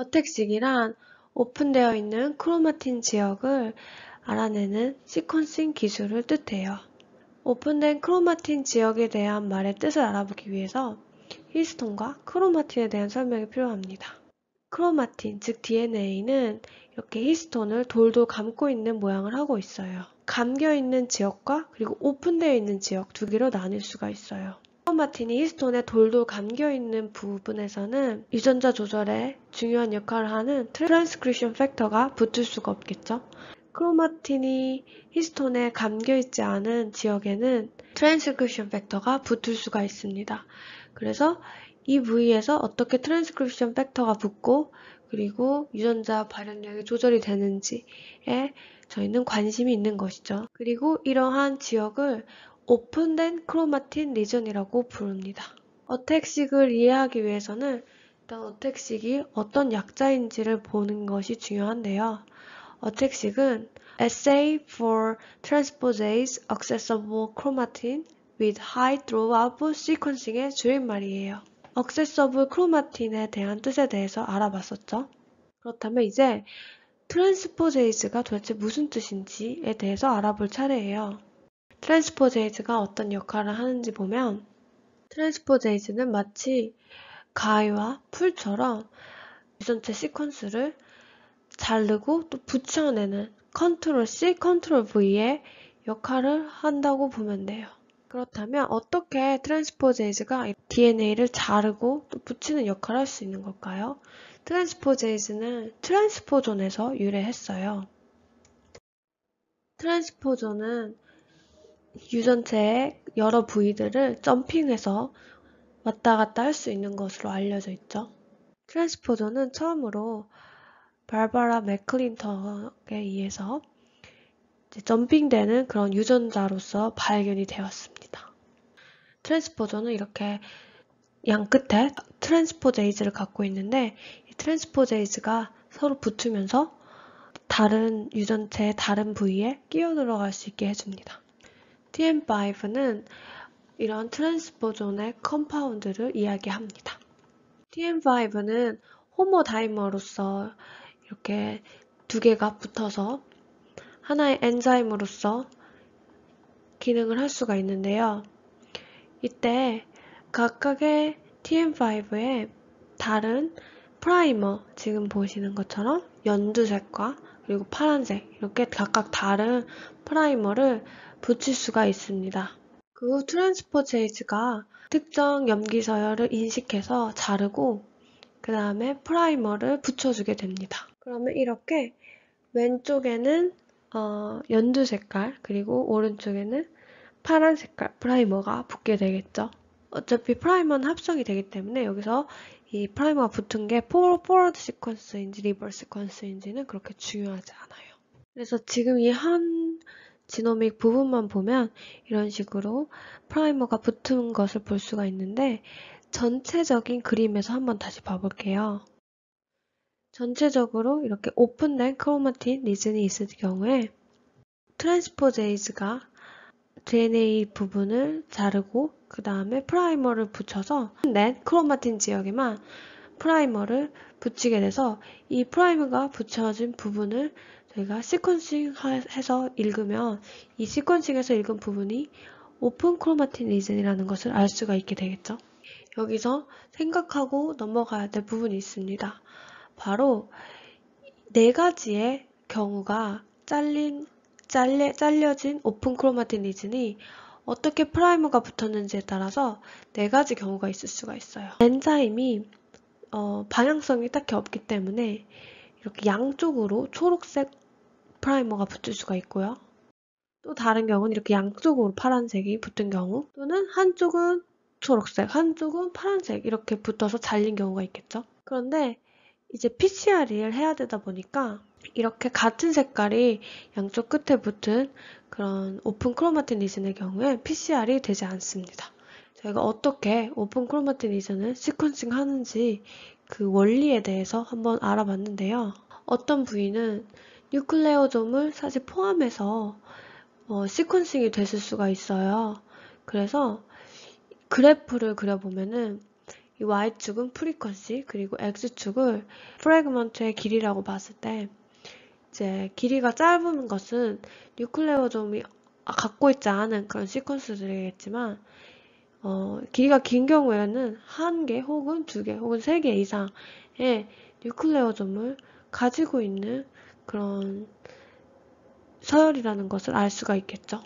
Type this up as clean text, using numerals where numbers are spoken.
어택식이란 오픈되어 있는 크로마틴 지역을 알아내는 시퀀싱 기술을 뜻해요. 오픈된 크로마틴 지역에 대한 말의 뜻을 알아보기 위해서 히스톤과 크로마틴에 대한 설명이 필요합니다. 크로마틴, 즉 DNA는 이렇게 히스톤을 돌돌 감고 있는 모양을 하고 있어요. 감겨있는 지역과 그리고 오픈되어 있는 지역 두 개로 나뉠 수가 있어요. 크로마틴이 히스톤에 돌돌 감겨있는 부분에서는 유전자 조절에 중요한 역할을 하는 트랜스크립션 팩터가 붙을 수가 없겠죠. 크로마틴이 히스톤에 감겨있지 않은 지역에는 트랜스크립션 팩터가 붙을 수가 있습니다. 그래서 이 부위에서 어떻게 트랜스크립션 팩터가 붙고 그리고 유전자 발현량이 조절이 되는지에 저희는 관심이 있는 것이죠. 그리고 이러한 지역을 오픈된 크로마틴 리전이라고 부릅니다. 어택식을 이해하기 위해서는 일단 어택식이 어떤 약자인지를 보는 것이 중요한데요. 어택식은 Assay for Transposase Accessible Chromatin with High Throughout Sequencing의 줄임말이에요. Accessible Chromatin에 대한 뜻에 대해서 알아봤었죠. 그렇다면 이제 트랜스포제이즈가 도대체 무슨 뜻인지에 대해서 알아볼 차례예요. 트랜스포제이즈가 어떤 역할을 하는지 보면 트랜스포제이즈는 마치 가위와 풀처럼 유전체 시퀀스를 자르고 또 붙여내는 컨트롤 C, 컨트롤 V의 역할을 한다고 보면 돼요. 그렇다면 어떻게 트랜스포제이즈가 DNA를 자르고 또 붙이는 역할을 할 수 있는 걸까요? 트랜스포제이즈는 트랜스포존에서 유래했어요. 트랜스포존은 유전체의 여러 부위들을 점핑해서 왔다 갔다 할 수 있는 것으로 알려져 있죠. 트랜스포존은 처음으로 바바라 맥클린턴에 의해서 점핑되는 그런 유전자로서 발견이 되었습니다. 트랜스포존은 이렇게 양 끝에 트랜스포제이즈를 갖고 있는데 이 트랜스포제이즈가 서로 붙으면서 다른 유전체의 다른 부위에 끼어 들어갈 수 있게 해줍니다. TM5는 이런 트랜스포존의 컴파운드를 이야기합니다. TM5는 호모다이머로서 이렇게 두 개가 붙어서 하나의 엔자임으로서 기능을 할 수가 있는데요. 이때 각각의 TM5의 다른 프라이머, 지금 보시는 것처럼 연두색과 그리고 파란색 이렇게 각각 다른 프라이머를 붙일 수가 있습니다. 그 후 트랜스포제이즈가 특정 염기 서열을 인식해서 자르고 그 다음에 프라이머를 붙여주게 됩니다. 그러면 이렇게 왼쪽에는 연두 색깔 그리고 오른쪽에는 파란 색깔 프라이머가 붙게 되겠죠. 어차피 프라이머는 합성이 되기 때문에 여기서 이 프라이머가 붙은 게 포워드 시퀀스인지 리버스 시퀀스인지는 그렇게 중요하지 않아요. 그래서 지금 이 한 지노믹 부분만 보면 이런 식으로 프라이머가 붙은 것을 볼 수가 있는데 전체적인 그림에서 한번 다시 봐볼게요. 전체적으로 이렇게 오픈된 크로마틴 리즌이 있을 경우에 트랜스포제이즈가 DNA 부분을 자르고 그 다음에 프라이머를 붙여서 낸 크로마틴 지역에만 프라이머를 붙이게 돼서 이 프라이머가 붙여진 부분을 저희가 시퀀싱 해서 읽으면 이 시퀀싱에서 읽은 부분이 오픈 크로마틴 리즌이라는 것을 알 수가 있게 되겠죠. 여기서 생각하고 넘어가야 될 부분이 있습니다. 바로 네 가지의 경우가 잘려진 오픈 크로마틴 리즌이 어떻게 프라이머가 붙었는지에 따라서 네 가지 경우가 있을 수가 있어요. 엔자임이 방향성이 딱히 없기 때문에 이렇게 양쪽으로 초록색 프라이머가 붙을 수가 있고요. 또 다른 경우는 이렇게 양쪽으로 파란색이 붙은 경우 또는 한쪽은 초록색, 한쪽은 파란색 이렇게 붙어서 잘린 경우가 있겠죠. 그런데 이제 PCR을 해야 되다 보니까 이렇게 같은 색깔이 양쪽 끝에 붙은 그런 오픈 크로마틴 리즌의 경우에 PCR이 되지 않습니다. 저희가 어떻게 오픈 크로마틴 리즌을 시퀀싱 하는지 그 원리에 대해서 한번 알아봤는데요. 어떤 부위는 뉴클레오좀을 사실 포함해서 시퀀싱이 됐을 수가 있어요. 그래서 그래프를 그려보면은 이 Y축은 프리퀀시, 그리고 X축을 프래그먼트의 길이라고 봤을 때, 이제 길이가 짧은 것은 뉴클레오점이 갖고 있지 않은 그런 시퀀스들이겠지만, 길이가 긴 경우에는 한 개 혹은 두 개 혹은 세 개 이상의 뉴클레오점을 가지고 있는 그런 서열이라는 것을 알 수가 있겠죠.